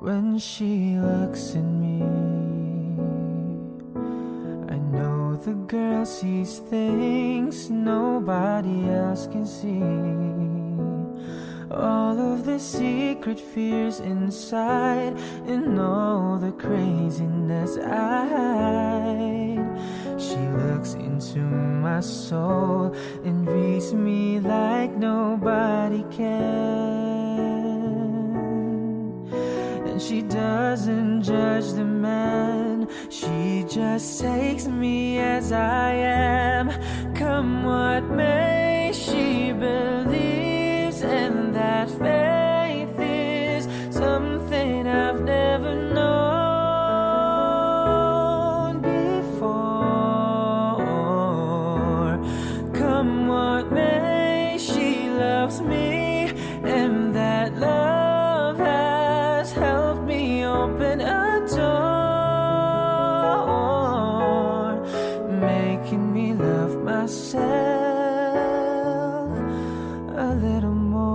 When she looks at me, I know the girl sees things nobody else can see. All of the secret fears inside, and all the craziness I hide. She looks into my soul and reads me like nobody can. And she doesn't judge the man, she just takes me as I am. Come what may, she believes, and that faith is something I've never known before. Come what may, she loves me, and that love has helped me open a door, making me love myself a little more.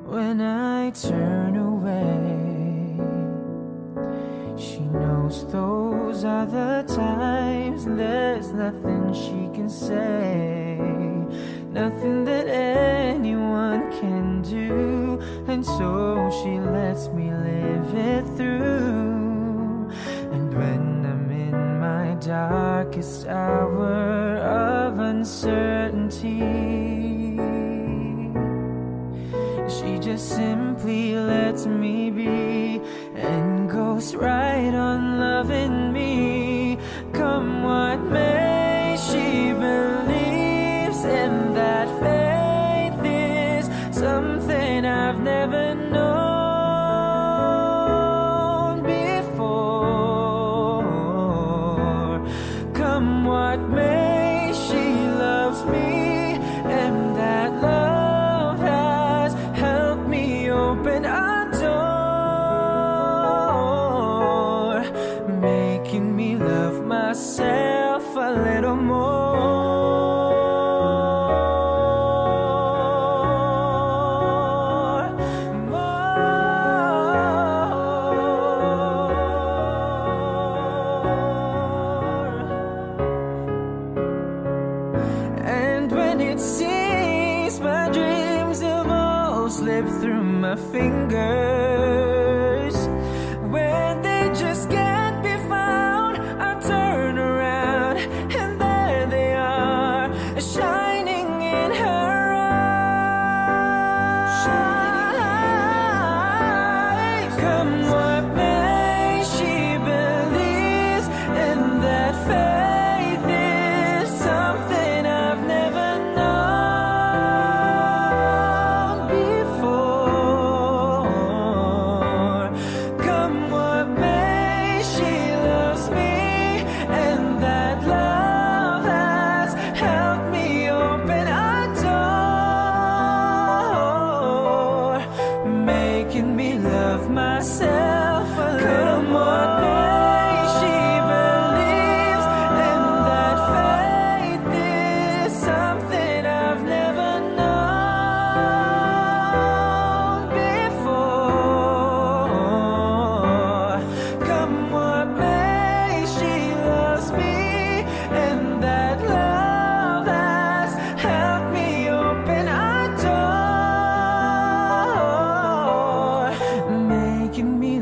When I turn away, she knows those are the times. There's nothing she can say, nothing that anyone can do, and so she lets me live it through. And when I'm in my darkest hour of uncertainty, she just simply lets me be and goes right on loving me. Come what may, she believes, and that faith is something I've never known before. Come what may, she loves me, and that love has helped me open a door, making me love myself a little more. And when it seems my dreams have all slipped through my fingers, when they just can't be found, I turn around and there they are, shining in her eyes. Come what may, she believes, and that faith is something I've never known before. Come what may, she loves me, and that love has helped me open a door, making me love myself a little more. She believes, and that faith is something I've never known before. Come what may, she loves me, and that love has helped me open a door, making me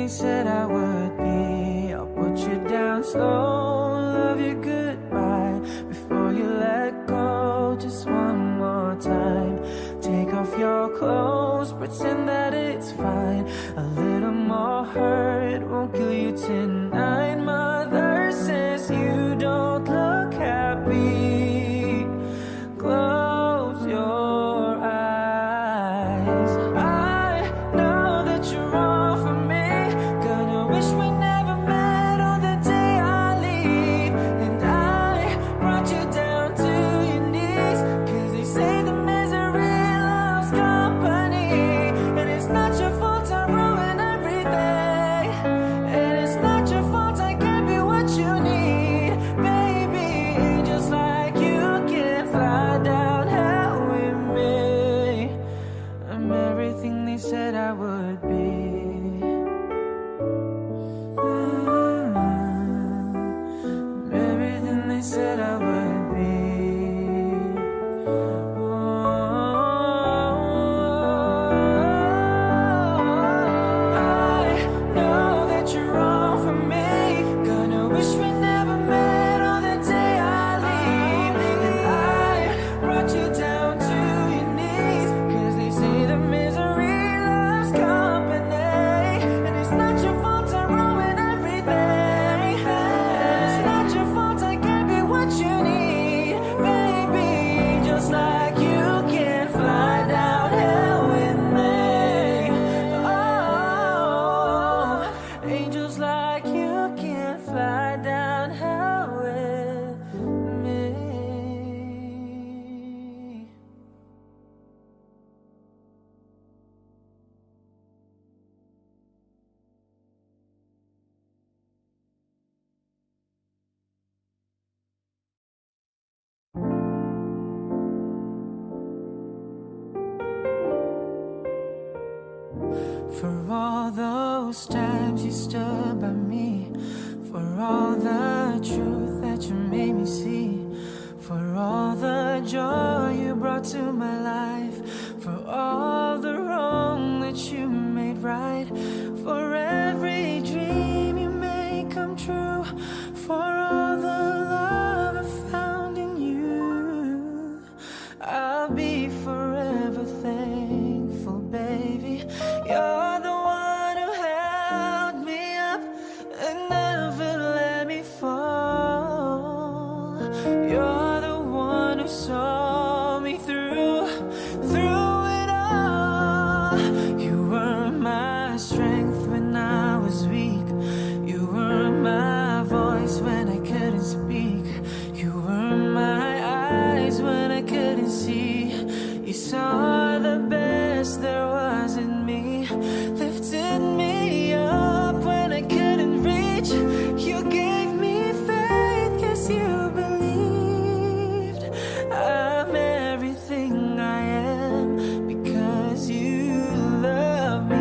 they said I would be. I'll put you down slow, love you goodbye before you let go. Just one more time. Take off your clothes, pretend that it's fine. A little more hurt won't kill you tonight. Mother says you don't look happy. Close your eyes. I know that you're wrong for me. Gonna wish we never met on the day I leave. And I brought you down to your knees, 'cause they say the misery loves company. And it's not your fault I ruin everything. And it's not your fault I can't be what you need. Baby, just like you can fly down hell with me. I'm everything they said I would be. I'm everything they said I would be. I know that you're wrong for me. Gonna wish we never met on the day I leave. And I brought you down to your knees, 'cause they say the misery loves company. And it's not your fault I ruin everything. And it's not your fault I can't be what you need. Baby, just like you can fly down hell with me. Oh, angels like you can fly down hell with me. For all those times you stood by me, for all the truth that you made me see, for all the joy you brought to my life, for all the wrong that you made right, for every dream you made come true, for all the love I found in you. I'll be forever thankful, baby. You're the one who held me up and never let me fall. You're the one who saw me through it all. You were my strength when I was weak. You were my voice when I couldn't speak. You were my eyes when I couldn't see. You saw the best there was in me, lifted me up when I couldn't reach. You gave me faith 'cause you believed. I'm everything I am because you love me.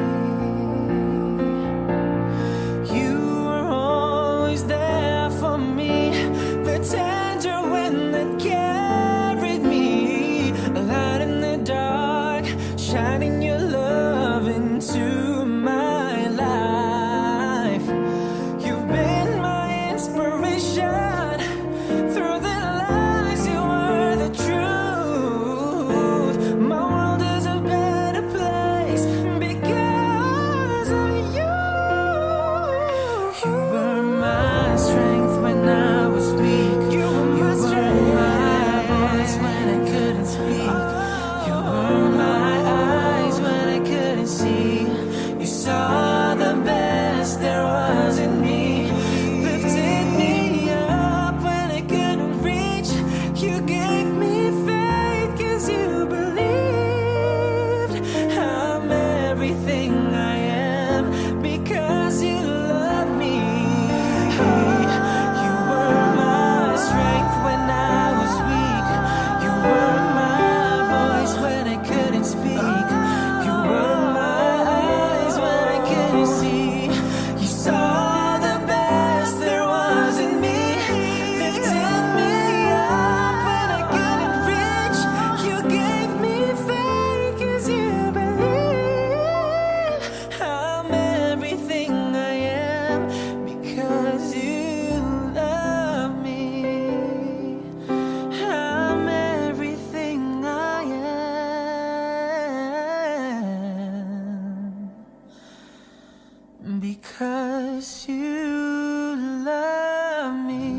because you love me.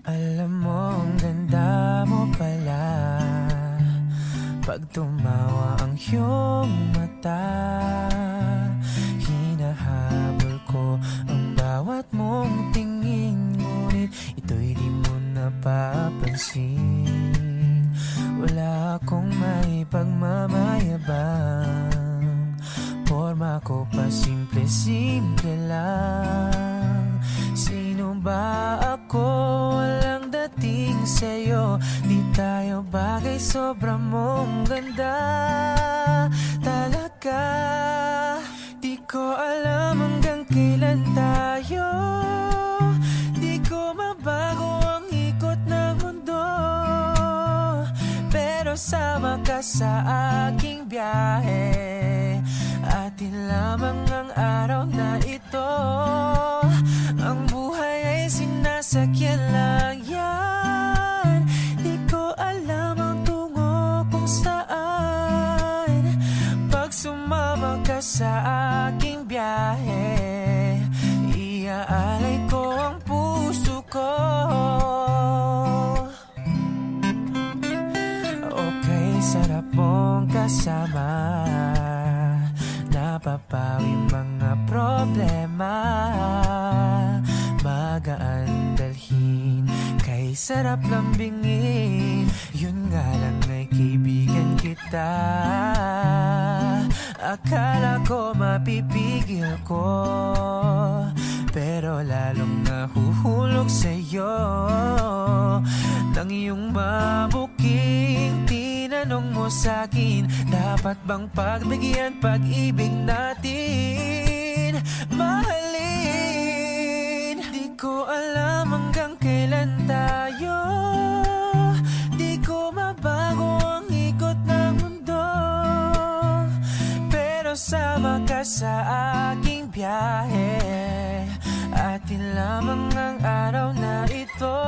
Alam mo, ang ganda mo pala pag tumawa ang iyong mata. Hinahabol ko ang bawat mong tingin, ngunit ito'y di mo napapansin. Wala akong may pagmamayabang, forma ko pa simple-simple lang. Sino ba ako? Walang dating sa'yo, di tayo bagay, sobra mong ganda. Talaga, di ko alam hanggang kailan tayo. Di ko mabago ang ikot ng mundo, pero sama ka sa aking biyahe. Atin lamang ang araw na ito. Ang buhay ay sinasakyan lang yan. Di ko alam ang tungo kung saan. Pag sumama ka sa aking biyahe, iaalay ko ang puso ko. Okay, sarap mong kasama, napapawi mga problema. Magaan dalhin, kay sarap lambingin. Yun nga lang ay kaibigan kita. Akala ko mapipigil ko, pero lalong nahuhulog sa'yo. Nang iyong mabuking tinanong mo sa'kin, dapat bang pagbigyan pag-ibig natin? Mahalin, di ko alam hanggang kailan tayo. Di ko mabago ang ikot ng mundo, pero sama ka sa aking biyahe. Atin lamang ang araw na ito.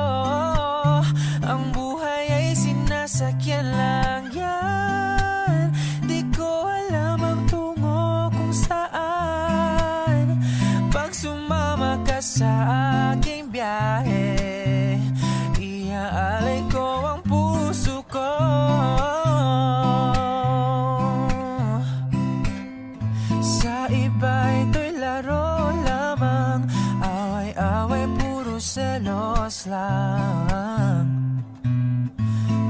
Ang buhay ay sinasakyan lang yan. Di ko alam ang tungo kung saan. Pag sumama ka sa aking biyahe, iaalay ko ang puso ko. Sa iba ito'y laro lamang, away-away puro selos lang.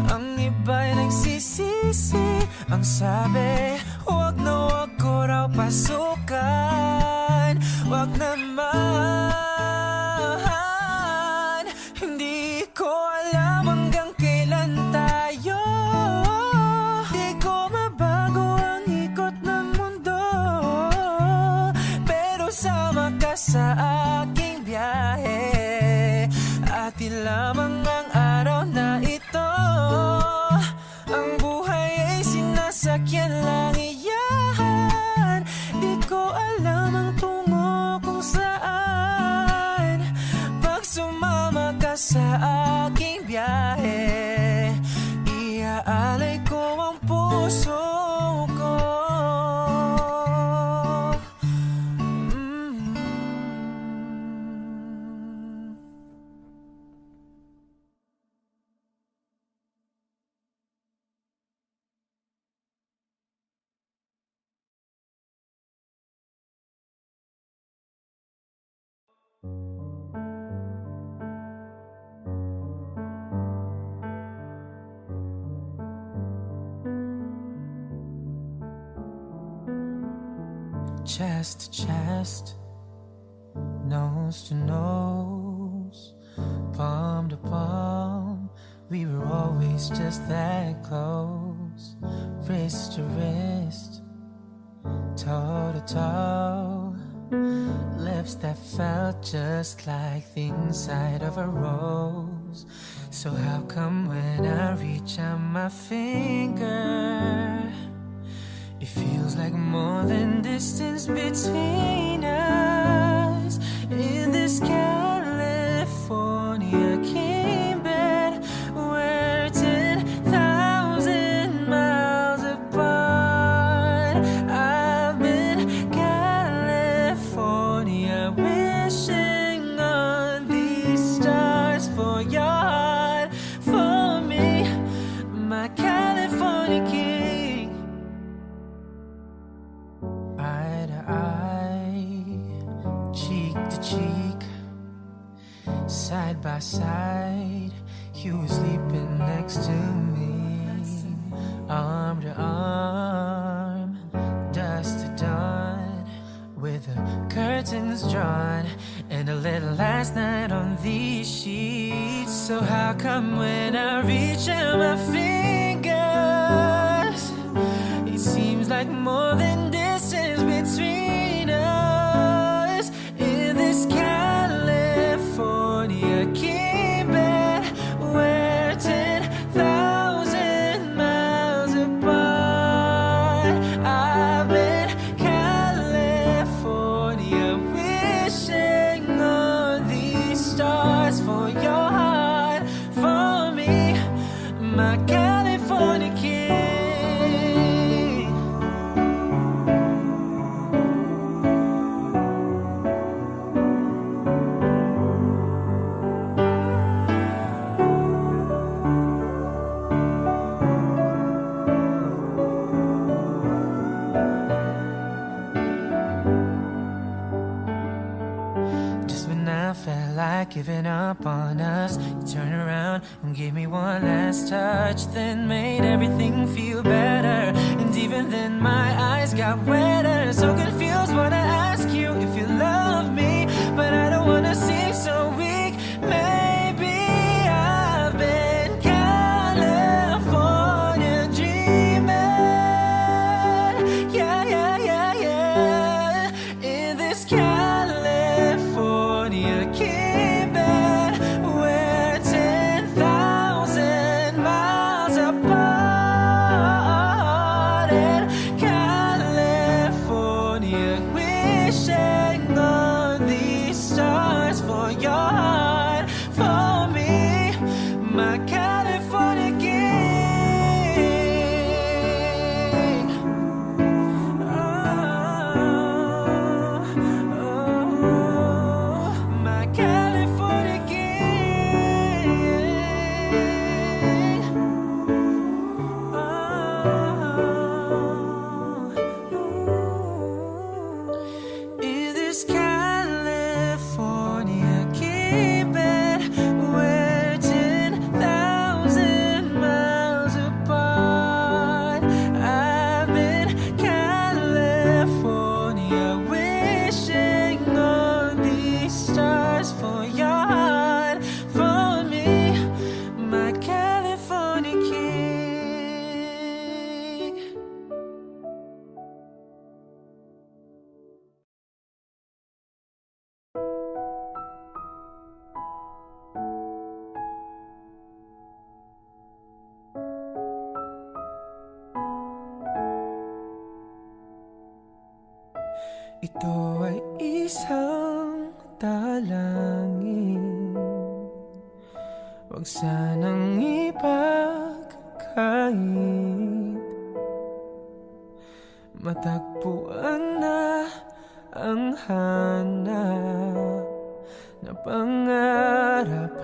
Ang iba'y nagsisisi, ang sabi, wag na wag ko raw pasukan. Wag naman, hindi ko alam hanggang kailan tayo. Di ko mabago ang ikot ng mundo, pero sama ka sa aking biyahe. Atin lamang ang araw na ito. Ang buhay ay sinasakyan lang iyan. Di ko alam ang tungo kung saan. Pag sumama ka sa aking biyahe, iaalay ko ang puso ko. Chest to chest, nose to nose, palm to palm, we were always just that close. Wrist to wrist, toe to toe, lips that felt just like the inside of a rose. So how come when I reach out my finger, it feels like more than distance between us? In this California king bed, we're 10,000 miles apart. I've been California wishing on these stars for your heart, for me, my California king. Eye to eye, cheek to cheek, side by side, you were sleeping next to me. Arm to arm, dusk to dawn, with the curtains drawn and a little last night on these sheets. So how come when I reach out my fingers, it seems like more than distance between us? In this California king bed, we're 10,000 miles apart. I've been California wishing on these stars for your heart, for me, my California king. Just when I felt like giving up on us, you turned around and gave me one last touch, then made everything feel better. And even then my eyes got wetter. So confused, wanna ask you if you love me, but I don't wanna seem so weak. Maybe I've been California dreaming. Yeah, yeah, yeah, yeah. In this California king bed, we're 10,000 miles apart. In California, wishing on these stars for your heart, for me, my California king. My California king. In this California king bed, we're 10,000 miles apart. I've been California wishing on these stars for your heart, for me, my California king. Ito ay isang dalangin, huwag sanang ipagkait. Matagpuan na ang hanap na pangarap,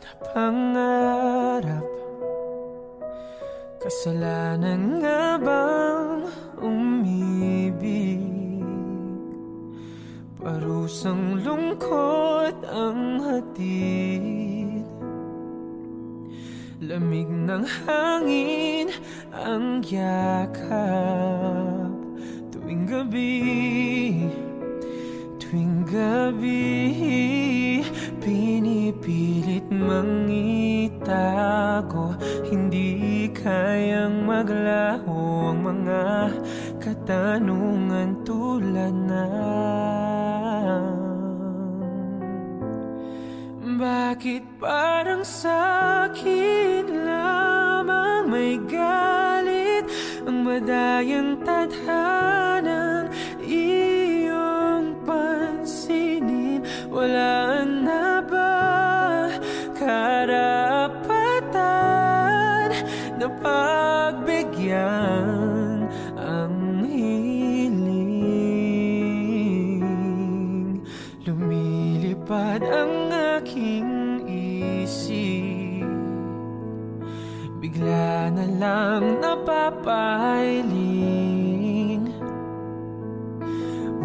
na pangarap. Kasalanan nga bang umibig? Parusang lungkot ang hatid, lamig ng hangin ang yakap. Tuwing gabi, tuwing gabi, pinipilit mang itago, hindi ka kayang maglaho ang mga katanungan tulad ng bakit parang sa'kin lamang may galit ang madayang tadhanang iyong pansinin? Wala na ba karapatan na pagbigyan ang hiling? Lumilipad ang aking isip, bigla na lang napapailing.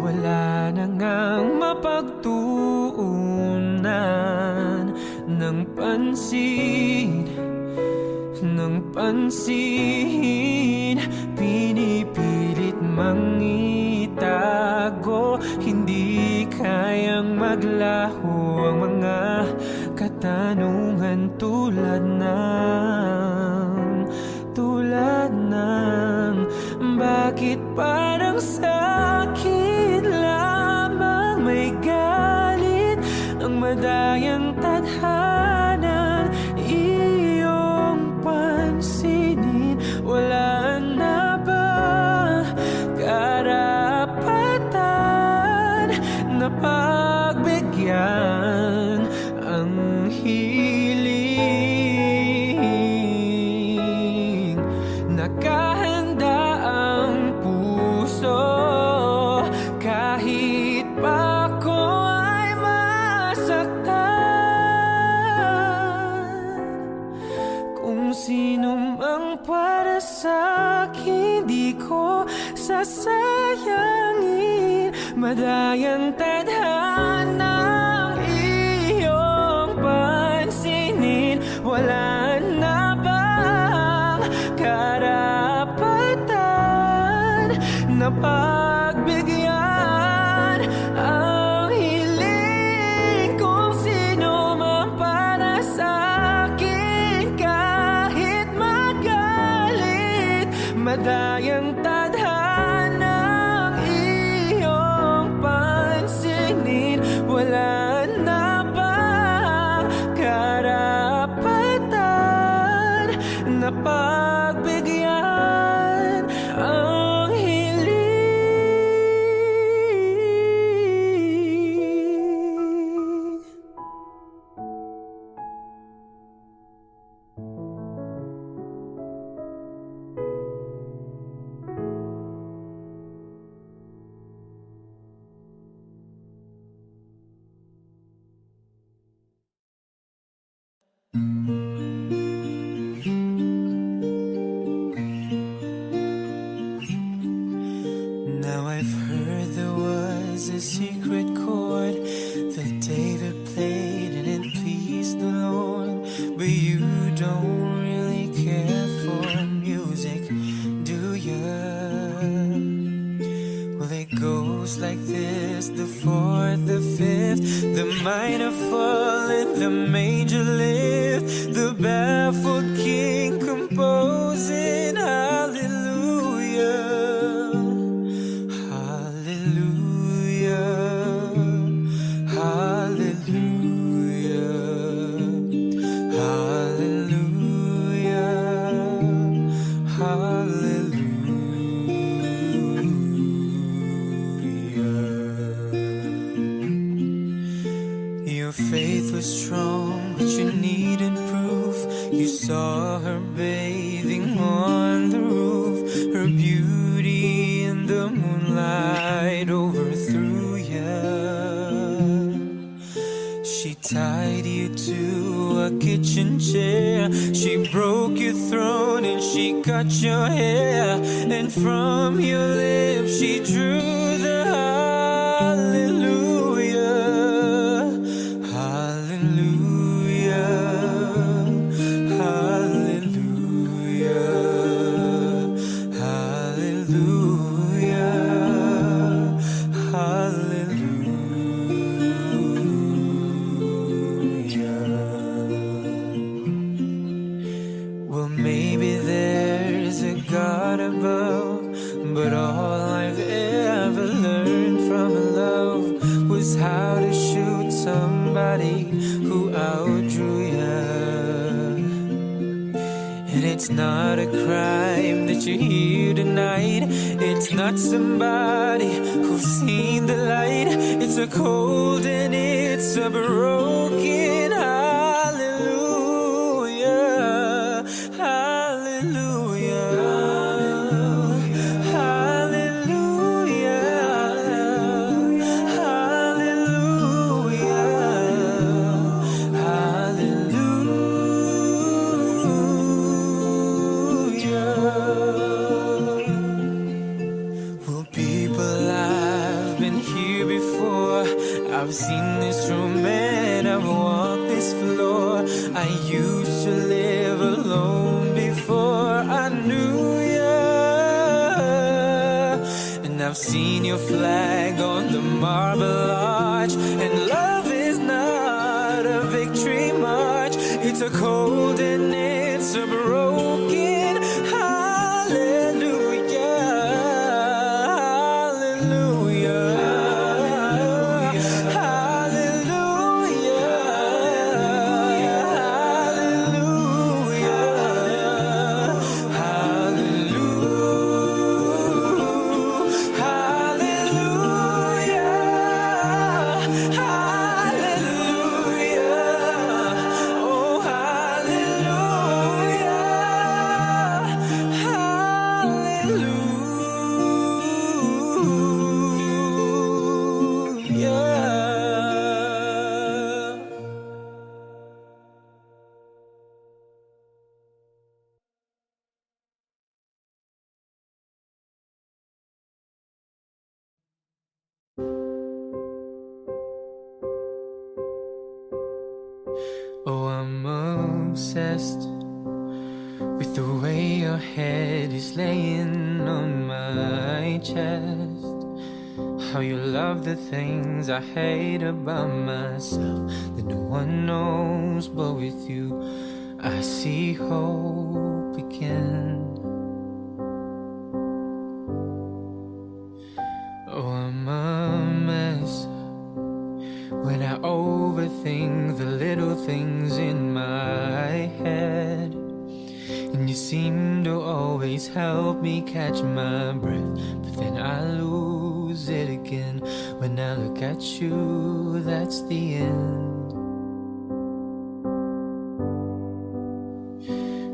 Wala na ngang mapagtuunan ng pansin, pinipilit mangitago. Hindi kayang maglaho ang mga katanungan tulad ng bakit parang sa'kin lamang may galit ang madayang tadhana iyong pansinin? Wala na ba karapatan na pagbigyan ang hiling? Nakahanda ang puso kahit pa ako ay masaktan. Kung sino mang para sa'kin, di ko sasayangin madayang tadhanang iyong pansinin. Wala na bang karapatan na pagbigyan ang hiling? Kung sino man para sa'kin, kahit magalit madayang tadhanang iyong pansinin. Wala na bang karapatan na pagbigyan ang hiling? Now I've heard there was a secret chord that David played and it pleased the Lord. But you don't really care for music, do ya? Well, it goes like this: the fourth, the fifth, the minor fall and the major lift, the baffled king composing hallelujah. Your faith was strong, but you needed proof. You saw her bathing on the roof. Her beauty in the moonlight overthrew ya. She tied you to a kitchen chair. She broke your throne and she cut your hair. And from your lips she drew the hallelujah. Well, maybe there above. But all I've ever learned from love was how to shoot somebody who outdrew ya. And it's not a crime that you're here tonight. It's not somebody who's seen the light. It's a cold and it's a broken hallelujah. Hallelujah. Hallelujah. Hallelujah. Hallelujah. Well, people, I've been here before. I've seen this room and I've walked this floor. I used to live alone before I knew ya. And I've seen your flag on the marble arch. And love is not a victory march. It's a cold and it's a broken hallelujah. Hallelujah. Oh, I'm obsessed with the way your head is laying on my chest. How you love the things I hate about myself that no one knows, but with you I see hope again. Oh, I'm a mess when I overthink the little things in my head. And you seem to always help me catch my breath, but then I lose it again. When I look at you, that's the end.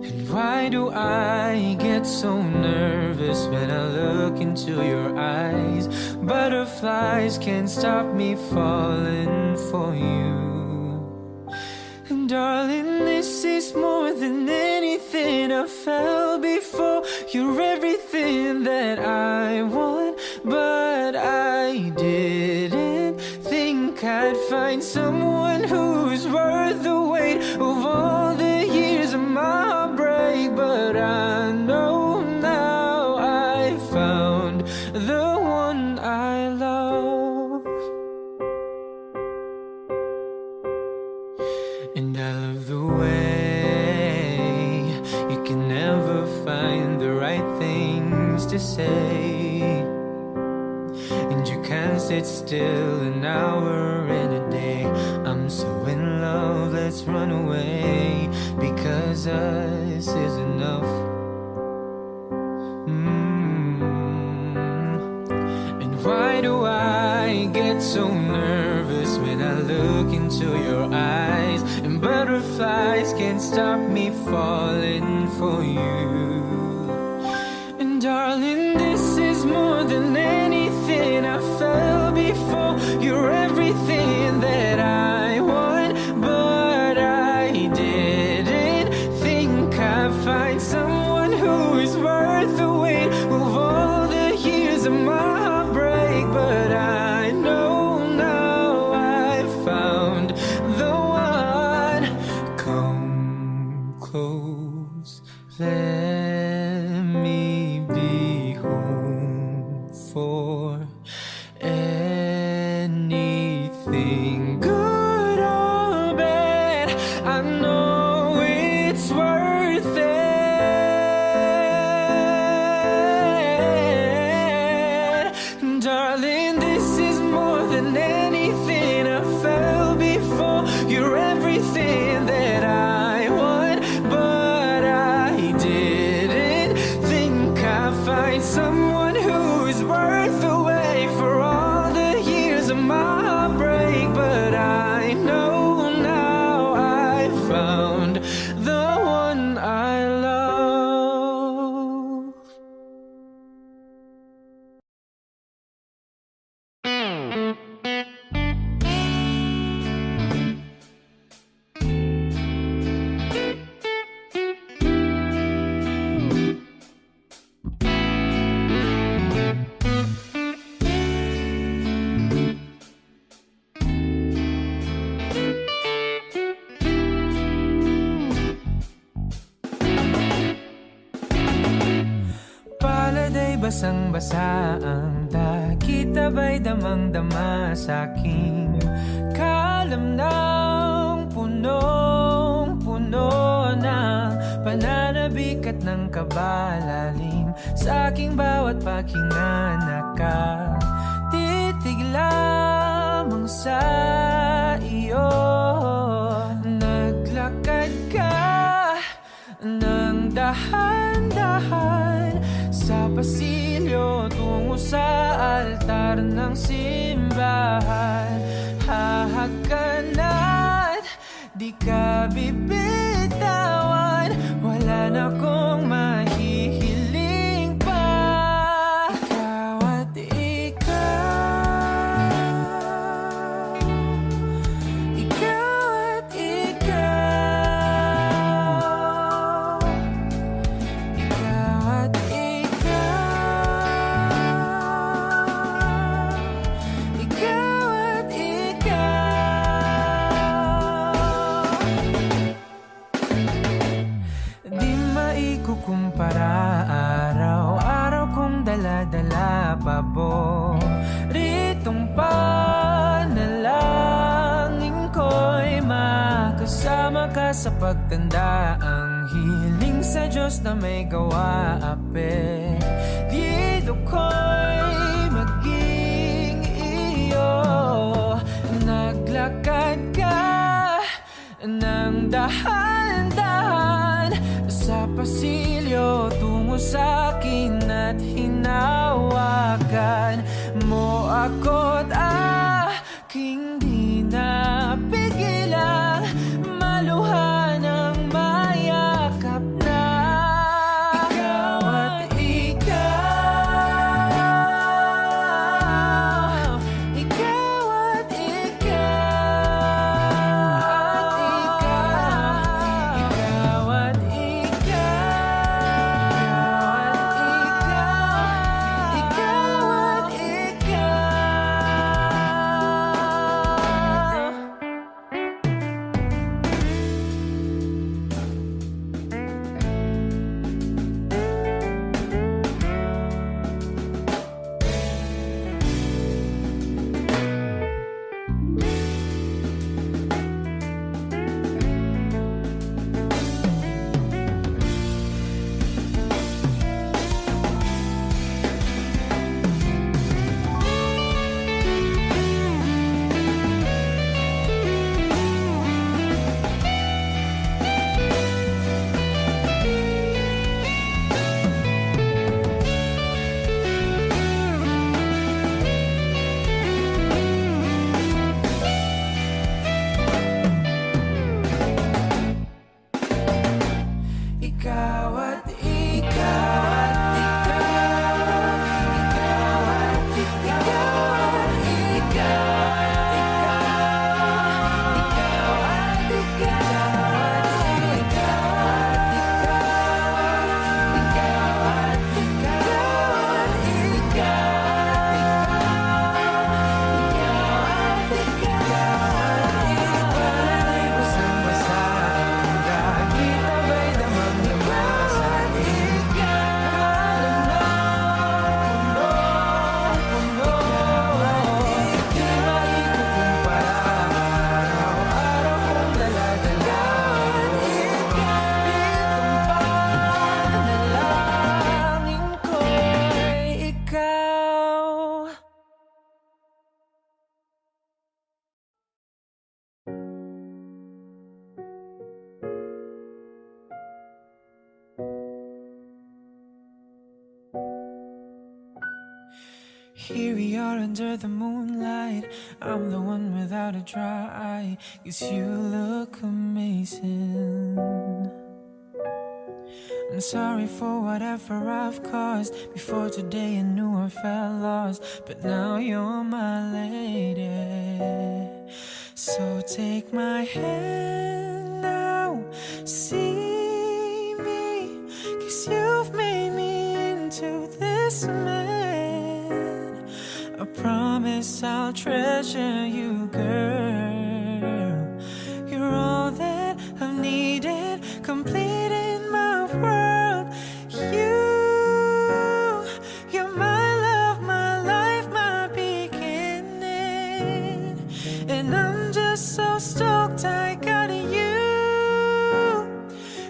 And why do I get so nervous when I look into your eyes? Butterflies can't stop me falling for you. And darling, this is more than anything I felt before. You're everything that I want, but I didn't think I'd find someone who's worth the weight of all the years of my heartbreak. But I know now I found the one I love. And I love the way you can never find the right things to say. And you can't sit still an hour in a day. I'm so in love, let's run away, because us is enough. And why do I get so nervous when I look into your eyes? And butterflies can't stop me falling for you. And darling, this is more than anything I felt before. You're everything that I want, but I didn't think I'd find someone who is worth the weight of all the years of my heartbreak. But I know now I've found the one. Come close, let me be home for someone who is worth the wait for all the years of my heartbreak. But I know now I found the one I love. Paladay basang-basa ang dakita ba'y damang-dama sa'king kalam ng punong-puno ng pananabik at ng kabalalim sa aking bawat paghinga. Nakatitig lamang sa iyo, naglakad ka ng dahan-dahan sa pasilyo tungo sa altar ng simbahan. Hahagkanat, di ka bibitawan, wala na kong mahihiling pa. Ikaw at ikaw, ikaw at ikaw, ikaw at ikaw, ikaw at ikaw. Di maikukumpara, araw-araw kong dala-dala paboritong panalangin ko'y makasama ka sa pagtanda. Ang hiling sa Diyos na may gawa, apelido ko'y maging iyo. Naglakad ka ng dahan-dahan sa pasilyo tungo sa akin at hinawakan mo ako't aking di napigilang maluha ng mayakap na. Ikaw at ikaw, ikaw at ikaw, ikaw at ikaw, ikaw at ikaw, Here we are under the moonlight. I'm the one without a dry eye, 'cause you look amazing. I'm sorry for whatever I've caused. Before today I knew I felt lost, but now you're my lady. So take my hand now, see me, 'cause you've made me into this man. I promise I'll treasure you, girl. You're all that I've needed, completing my world. You're my love, my life, my beginning. And I'm just so stoked I got you.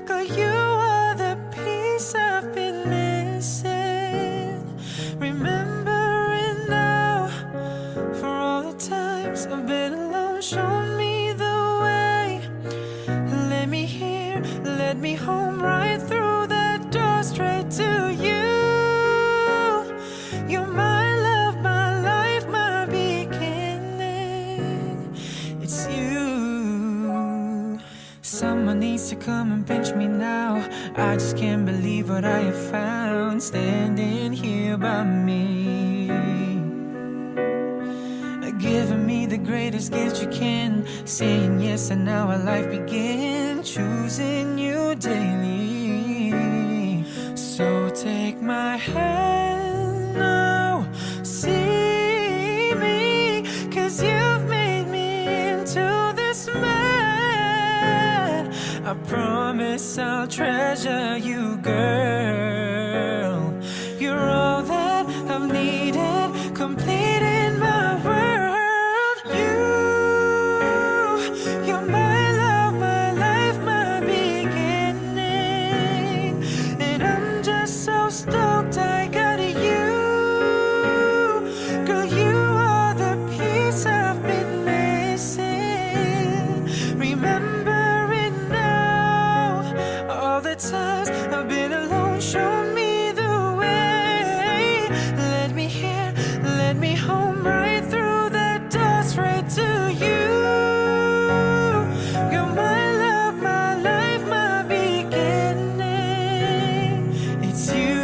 'Cause you are the piece I've been missing. Remembering now, for all the times I've been alone, show me the way. Let me hear, let me home, right through that door, straight to you. You're my love, my life, my beginning. It's you. Someone needs to come and pinch me now. I just can't believe what I have found, standing here by me, giving me the greatest gift you can, saying yes, and now our life begin, choosing you daily. So take my hand now, see me, 'cause you've made me into this man. I promise I'll treasure you, girl. You're all that I've needed, completing my world. You're my love, my life, my beginning. And I'm just so stoked I got you. Girl, you are the piece I've been missing. Remembering now, all the times I've been alone, show me the way. Let me hear, let me home, right through that door, straight to you. You're my love, my life, my beginning. It's you.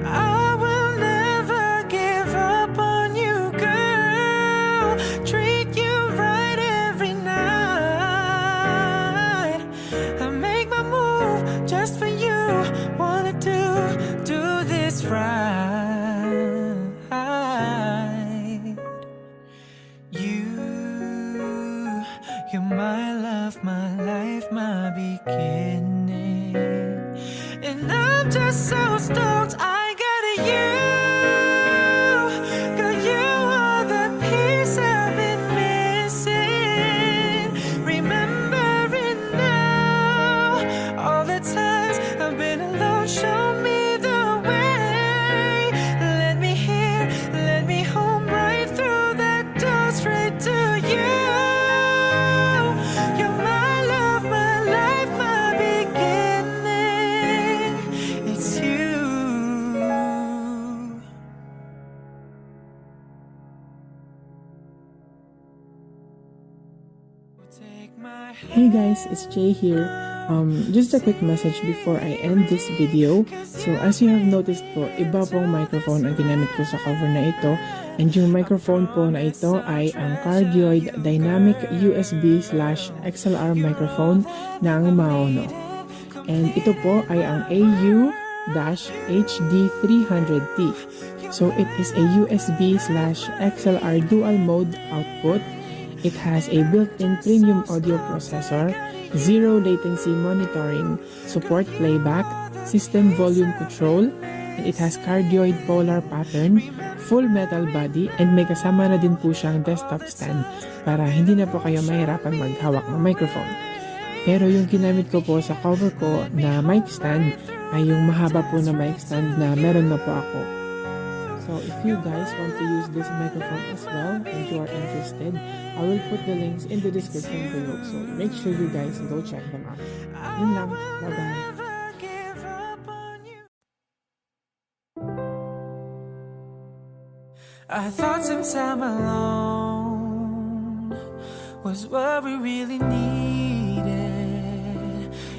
I will never give up on you, girl. Treat you right every night. I make my move just for you. Wanna do this right. You're my love, my life, my beginning. And I'm just so stoked I got you. 'Cause you are the piece I've been missing. Remembering now, all the times I've been alone, show me the way. Let me hear, let me home, right through that door, straight to you. You're my love, my life, my beginning. It's you. Take my Hey guys, it's Jay here. Just a quick message before I end this video. So as you have noticed po, iba pong microphone ang ginamit ko sa cover na ito. And yung microphone po na ito ay ang Cardioid Dynamic USB/XLR microphone ng Maono. And ito po ay ang AU-HD300T. So it is a USB/XLR dual mode output. It has a built-in premium audio processor, zero latency monitoring, support playback, system volume control, and it has cardioid polar pattern, full metal body, and may kasama na din po siyang desktop stand para hindi na po kayo mahirapan maghawak ng microphone. Pero yung ginamit ko po sa cover ko na mic stand ay yung mahaba po na mic stand na meron na po ako. So if you guys want to use this microphone as well and you are interested, I will put the links in the description below. So make sure you guys go check them out. Yun lang. Bye-bye. I thought some time alone was what we really needed.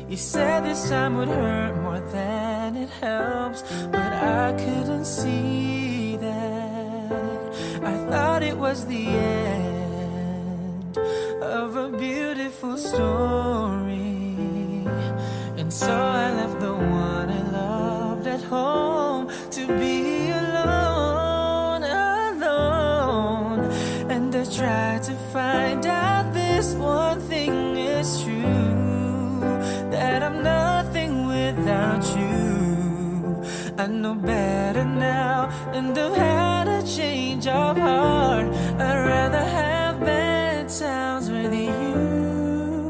You said this time would hurt more than it helps, but I couldn't see that. I thought it was the end of a beautiful story, and so I left the one I loved at home to be alone, alone. And I tried to find out this one thing is true, that I'm nothing without you. I know better now, and I've had a change of heart. I'd rather have bad times with you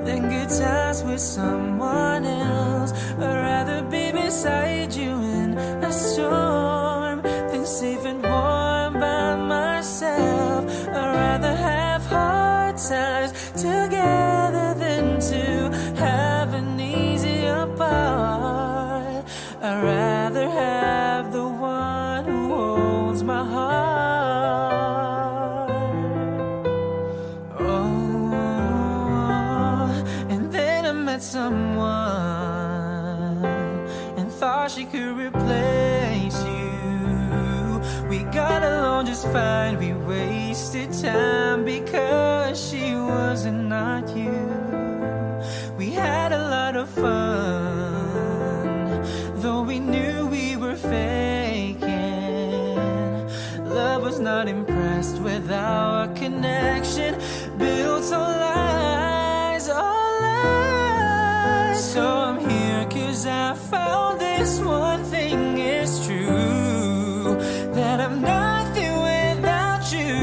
than good times with someone else. I'd rather be beside you in a storm than safe and warm by myself. I'd rather have hard times together than to have an easy apart. I'd rather have the one who holds my heart. Oh, and then I met someone and thought she could replace you. We got along just fine, we wasted time because she wasn't not you. We had a lot of fun, though we knew we were faking. Love was not impressed with our connection, built on lies, all lies. So I'm here 'cause I found this one thing is true, that I'm nothing without you.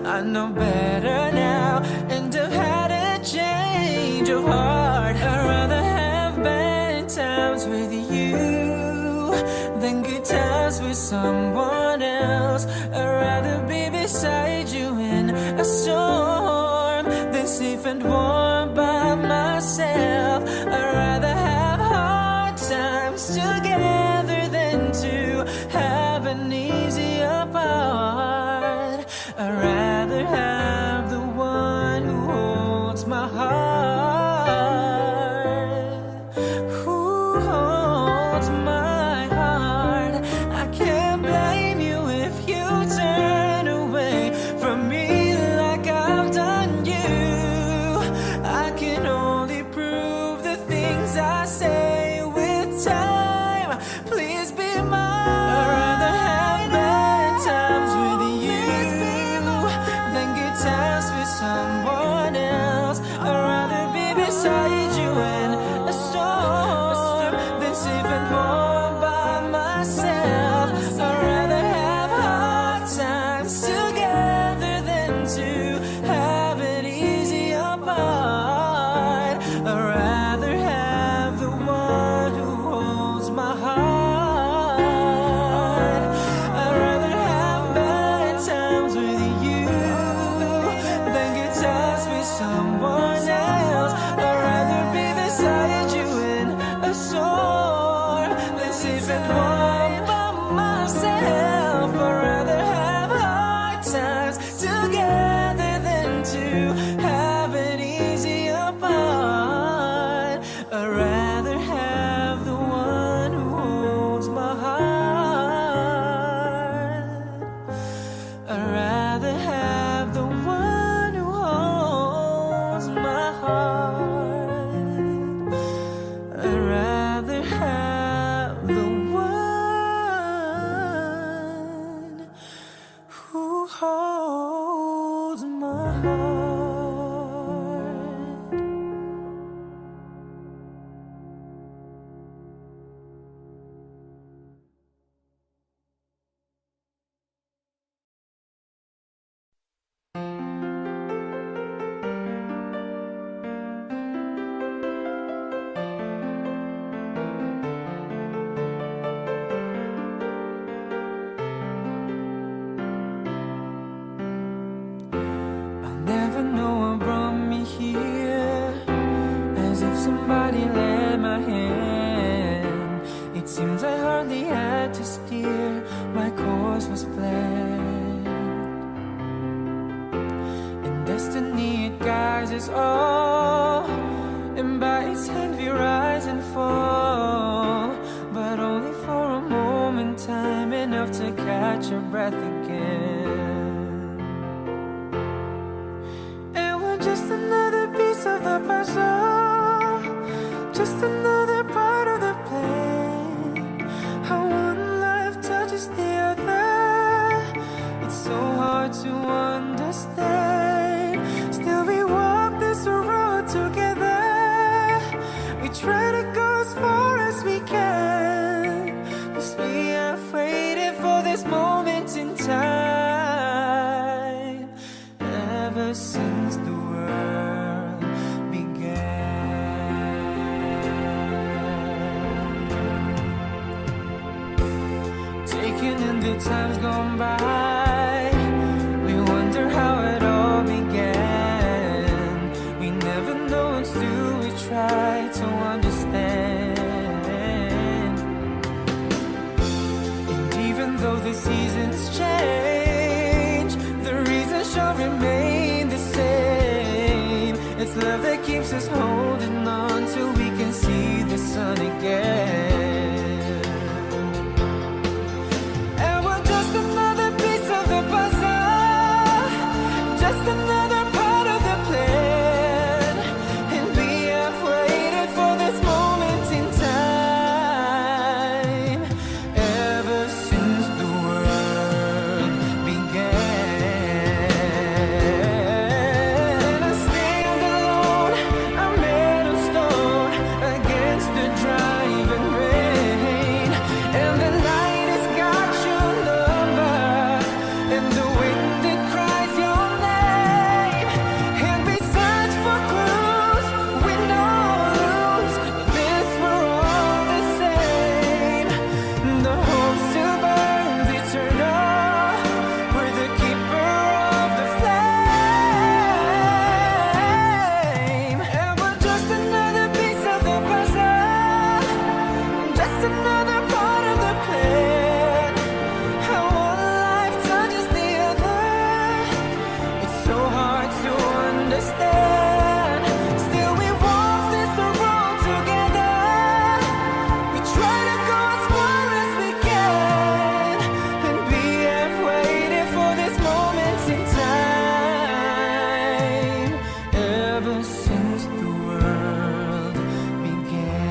I know better now, and I've had a change of heart. I'd rather have bad times with you than good times with someone else. I'd rather be beside you in a storm than safe and warm by myself. I'd rather have hard times together than to have an easy apart. I'd rather have the one who holds my heart, who holds my heart. I can't blame you if you turn away from me like I've done you. I can only prove the things I say with time. Please be mine. I'd rather have bad times with you than good times with someone else. I'd rather be beside you in a storm than safe and warm by myself. I'd rather have hard times together than to have it easy apart. I'd rather have the one who holds my heart. I'd rather have bad times with you than good times with someone else. I'd rather be beside you in a storm than safe and warm by myself. I'd rather have hard times together than to have it easy apart. I'd rather have the one who holds my heart. I'd rather have the one who holds my heart. I'd rather have the one I hardly had to steer, my course was planned. And destiny, it guides us all, and by its hand we rise and fall, but only for a moment, time enough to catch your breath again. And we're just another piece of the puzzle, just another part of the plan. How one life touches the other, it's so hard to understand. Still we walk this road together, we try to go as far as we can, 'cause we have waited for this moment in time ever since the world began. Taking in the times gone by, we wonder how it all began. We never know until we try to understand. And even though the seasons change, the reasons shall remain the same. It's love that keeps us holding on till we can see the sun again. And we're just another piece of the puzzle, just another part of the plan. And we have waited for this moment in time ever since the world began. I stand alone, I'm made of stone against the driving rain. And the night has got your number, and the wind it cries your name. And we search for clues, we know lose. In this we're all the same. The hope still burns eternal, we're the keeper of the flame. And we're just another piece of the puzzle, just another part of the plan. How one life touches the other, it's so hard to understand. Still we walk this road together, we try to go as far as we can, and we have waited for this moment in time ever since the world began.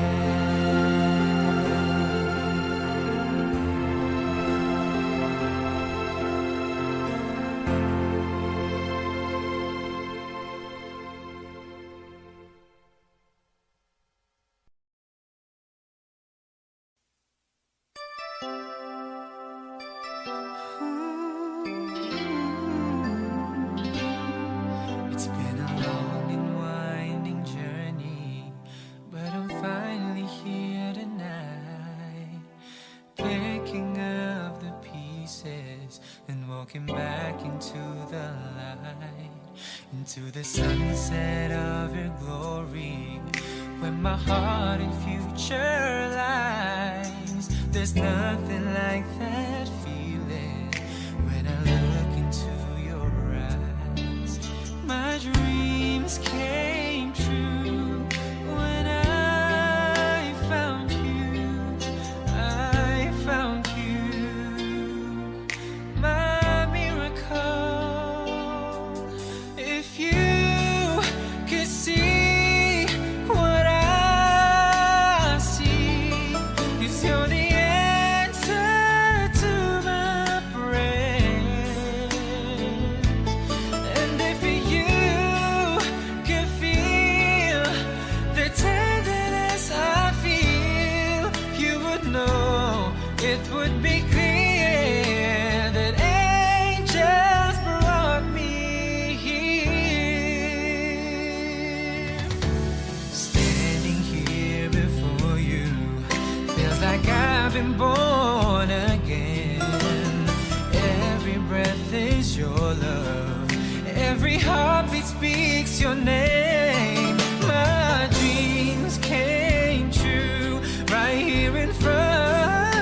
It's been a long and winding journey, but I'm finally here tonight, picking up the pieces and walking back into the light, into the sunset of your glory, where my heart and future lies. There's nothing like that feeling when I look into your eyes. My dreams came true when I found you. I found you, my miracle. If you could see what I see, 'cause you're the answer to my prayers. And if you could feel the tenderness I feel, you would know it would be clear that angels brought me here. Standing here before you feels like I've been born again. Every breath is your love, every heartbeat speaks your name. My dreams came true right here in front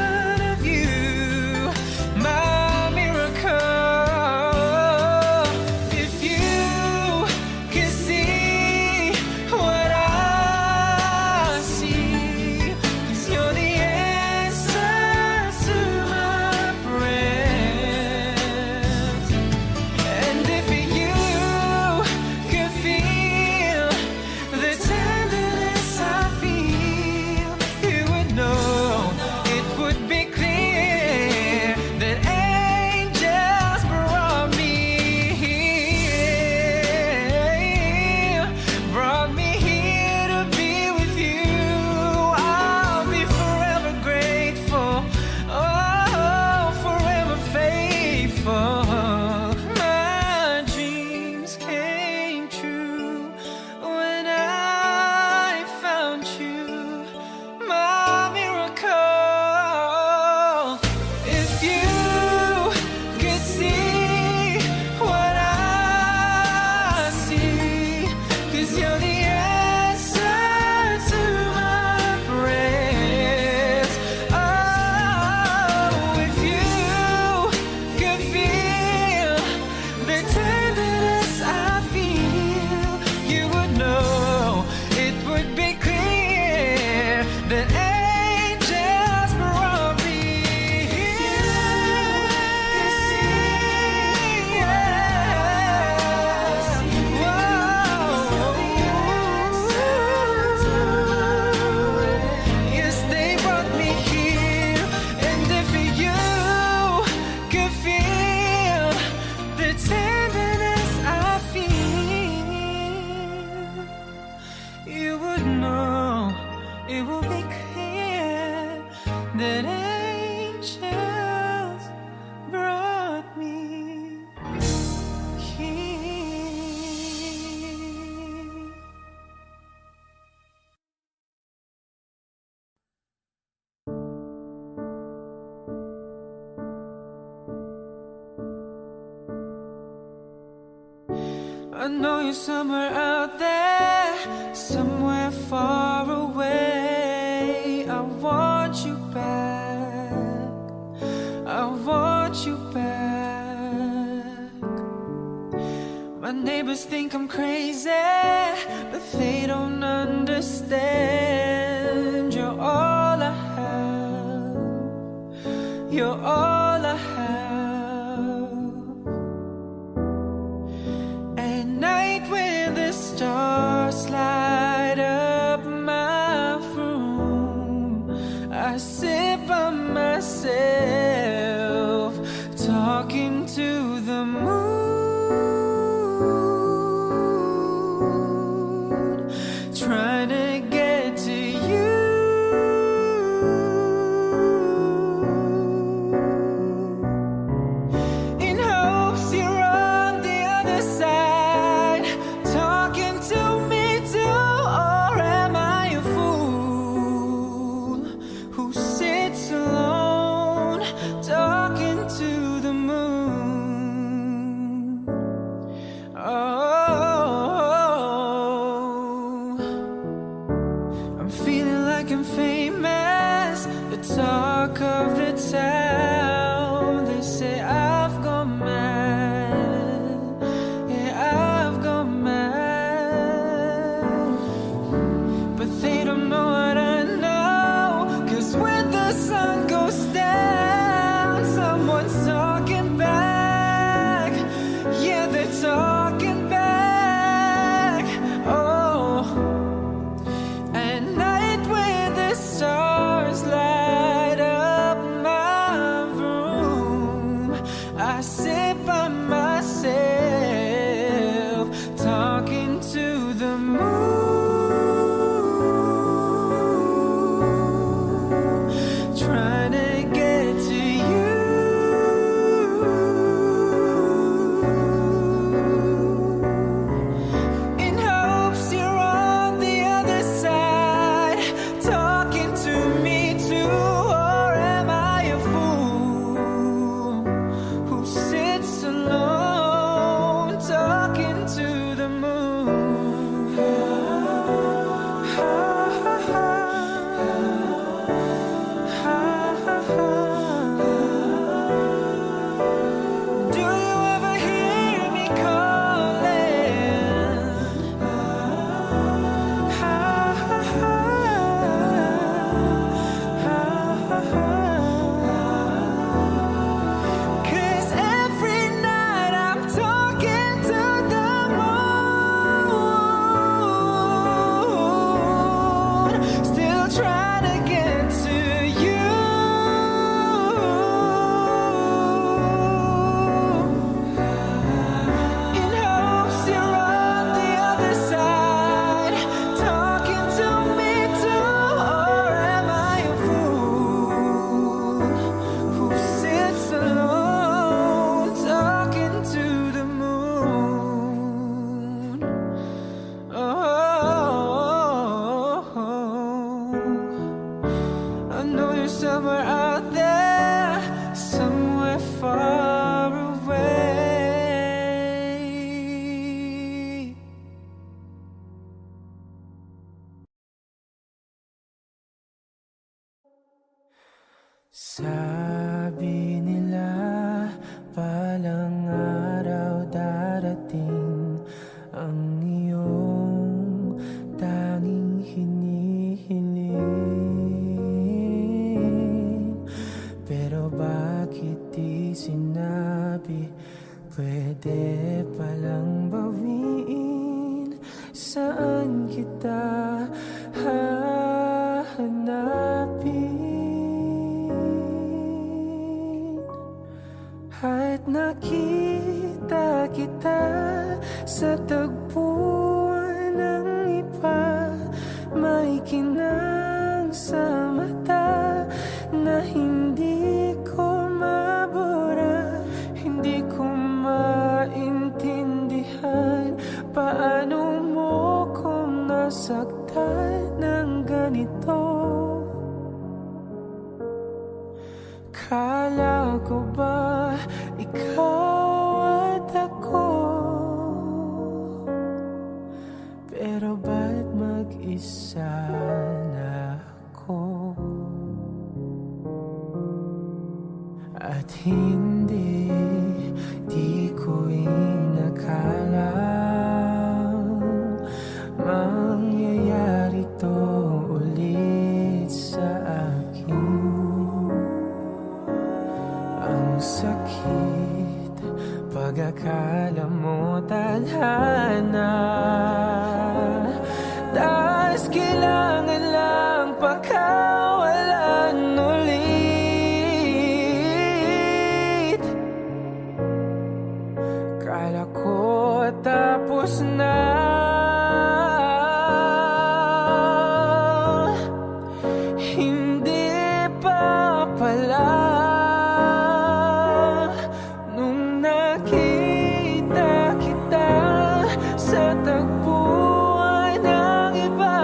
angels brought me here. I know you're somewhere out there, somewhere far away. I want you back, I want you back. My neighbors think I'm crazy, but they don't understand. You're all I have, you're all I have. At night when the stars light up my room, I sit by myself, talking to the moon, trying to get to you. In hopes you're on the other side, talking to me too. Or am I a fool who sits alone, talking to the moon? Oh, I'm feeling like I'm famous, the talk of the town. They say I've gone mad, yeah, I've gone mad. But they don't know what I know, 'cause when the sun goes down, someone's talking back. Yeah, they're talking back. Oh, at night when the stars light up my room, I sit by myself, talking to the moon, trying to get to you. In hopes you're on the other side, talking to me too. Or am I a fool who sits alone, talking to the moon? Do you ever hear me calling? 'Cause every night I'm talking to the moon, still trying to get to you. In hopes you're on the other side, talking to me too. Or am I a fool who sits alone, talking to the moon? Oh, I know you're somewhere out there, somewhere far away. Sabi nila palang araw darating ang iyong tanging hinihiling. Pero bakit di sinabi, pwede palang bawiin? Saan kita hahanapin? At nakita kita sa tagpuan ng iba, may kinang sa mata na hindi Kala ko ba ikaw at ako, pero ba't mag-isa na ako? At hindi, di ko inakala mangyayari to ulit sa akin. Ang sakit pag-akala mo tadhana, tas kailangan lang pakawalan ulit. Kala ko tapos na, hindi pa pala. Nung nakita kita sa tagpuan ng iba,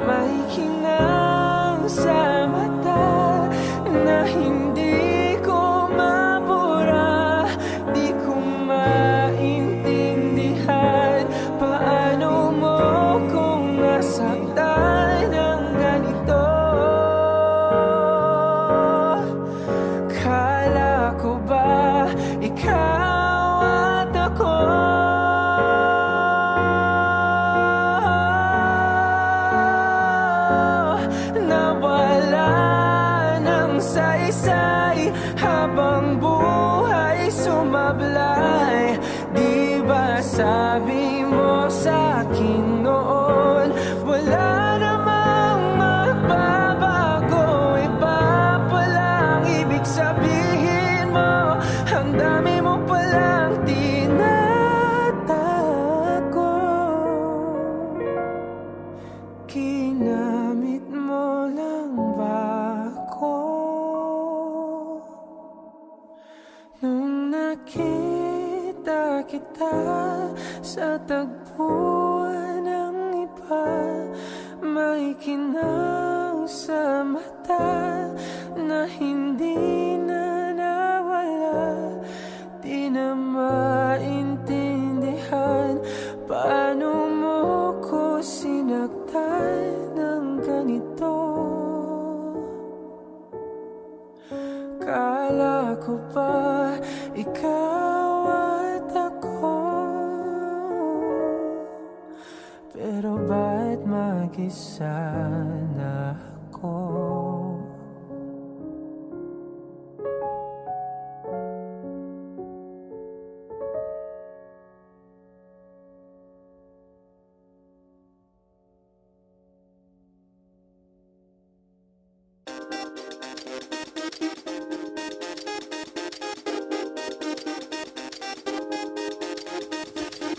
may kinang sa mata na hindi ko mabura. Di ko maintindihan paano mo kung nasaktan ng ganito. Kala ko ba ikaw at ako, nawala ng saysay habang buhay sumablay. Di ba sabi mo sa'kin noon, wala namang magbabago, iba palang ibig sabihin mo, ang dami mo palang tinatago. Ginamit mo lang ba ako? Nung nakita kita sa tagpuan ng iba, may kinang sa mata na hindi na nawala. Di na maintindihan paano mo ko sinaktan ng ganito. Kala ko ba ikaw at ako, pero ba't mag-isa na ako?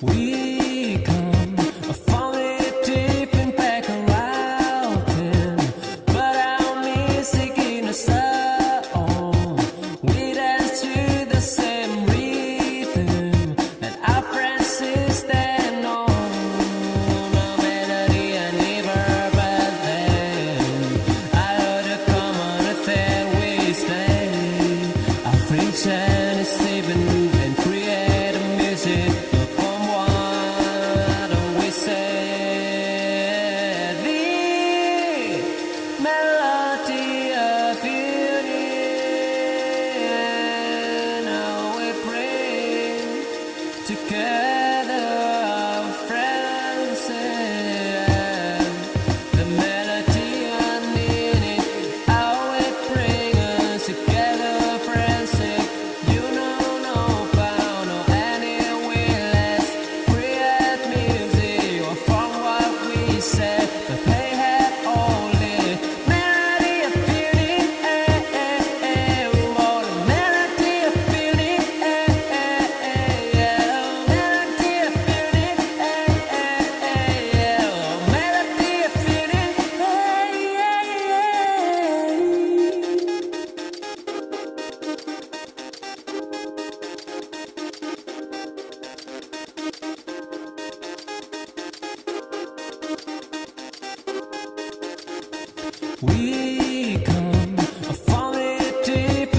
We come from a different background, but our music in a sound. We dance to the same rhythm that our friends stand on. A melody I never but then I heard a common thread we stay. Our friendship is even and create a music. Together our friends and the melody underneath, how it brings us together, friends. You know, no bound or any less. Create music or from what we said, but they had only melody of feeling, more melody of feeling, We come from a different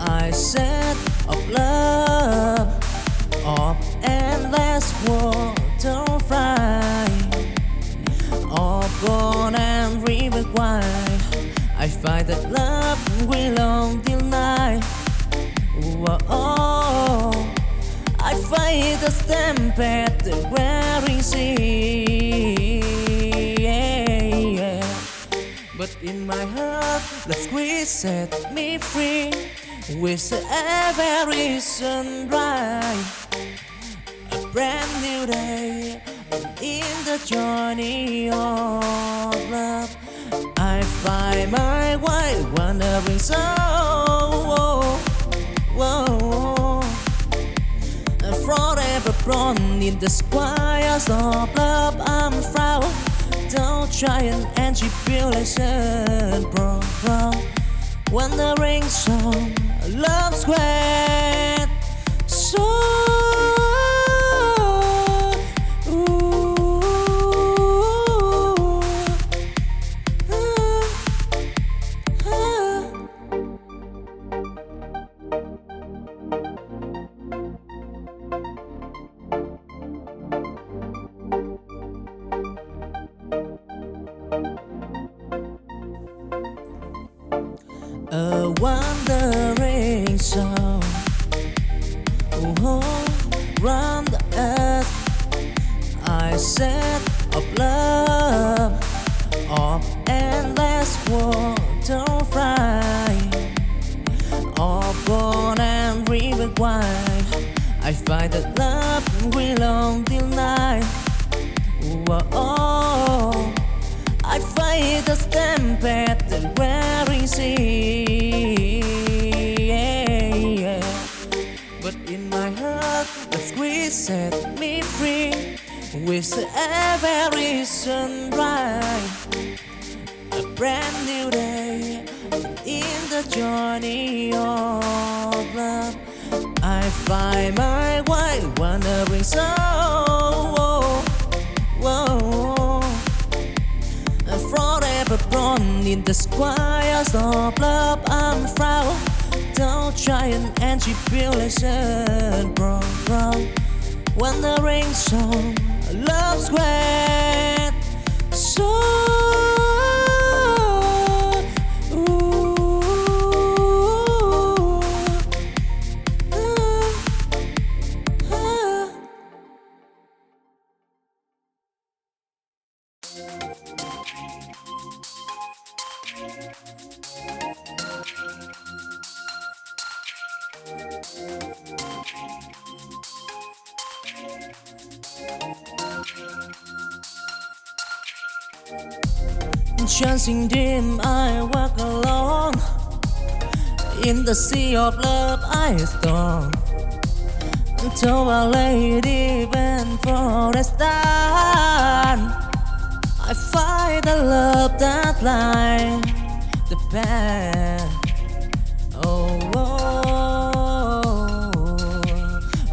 I said of love, of endless water flight, of gold and river wide. I find that love will on till night. Whoa, I fight the stamp at the wearing sea. But in my heart, the squeeze set me free. With every sunrise, a brand new day in the journey of love. I find my way wandering soul. Forever born in the squires of love. I'm proud. Don't try and tribulation, bro. When the rain song, love's great. So a wandering soul, round the earth. I said of love, of endless water flight, of gold and river wide. I find that love will on till night. Whoa, I fight the stamp at the wearing sea. But in my heart, the squeeze set me free. With every sunrise, a brand new day in the journey of love. I find my way wandering soul. Forever born in the squires of love. I'm proud. Don't try and tribulation, bro. When the rain song, love's great. So chancing dim, I walk alone. In the sea of love I storm. Until a lady bent for a stand. I find the love that lies the path.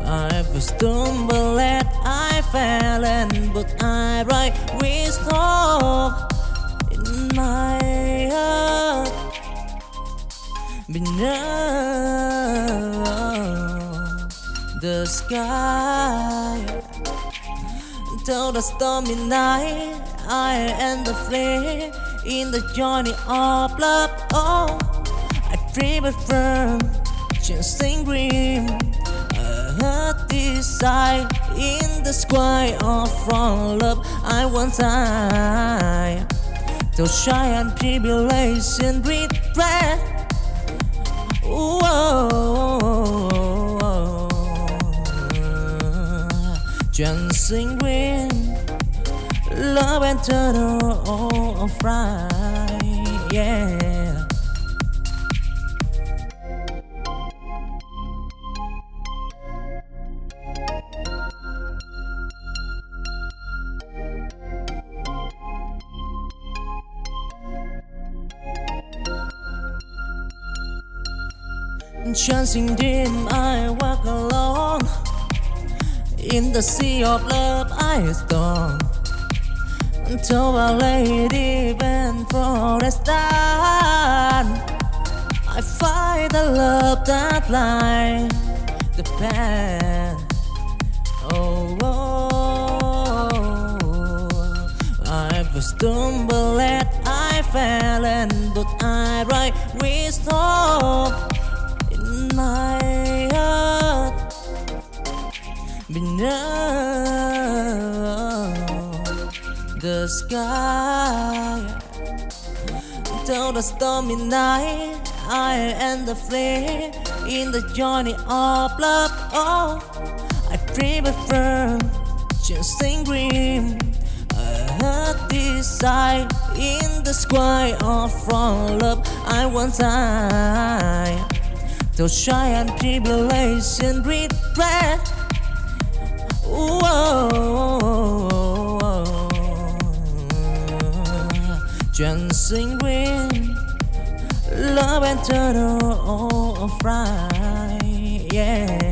I've stumbled and I fell, but I right with hope in my heart. Beneath the sky, till the stormy night, I am the flame in the journey of love. Oh, I dream it firm, chasing green. I heard desire in the sky of from love. I want time to shy and tribulation regret. Dancing green, love and turtle all fry, yeah. Chancing dim, I walk alone. In the sea of love I storm. Until a lady bent for a stand. I find the love that lies the path. Oh, I was stumbled and I fell, and but I write wisdom in my heart. Beneath the sky, till the stormy night, I and the flame in the journey of love. Oh, I prefer chasing green. I heard desire in the sky of from love. I want time to shy and tribulation regret. Chasing green, love and turn on fry, yeah.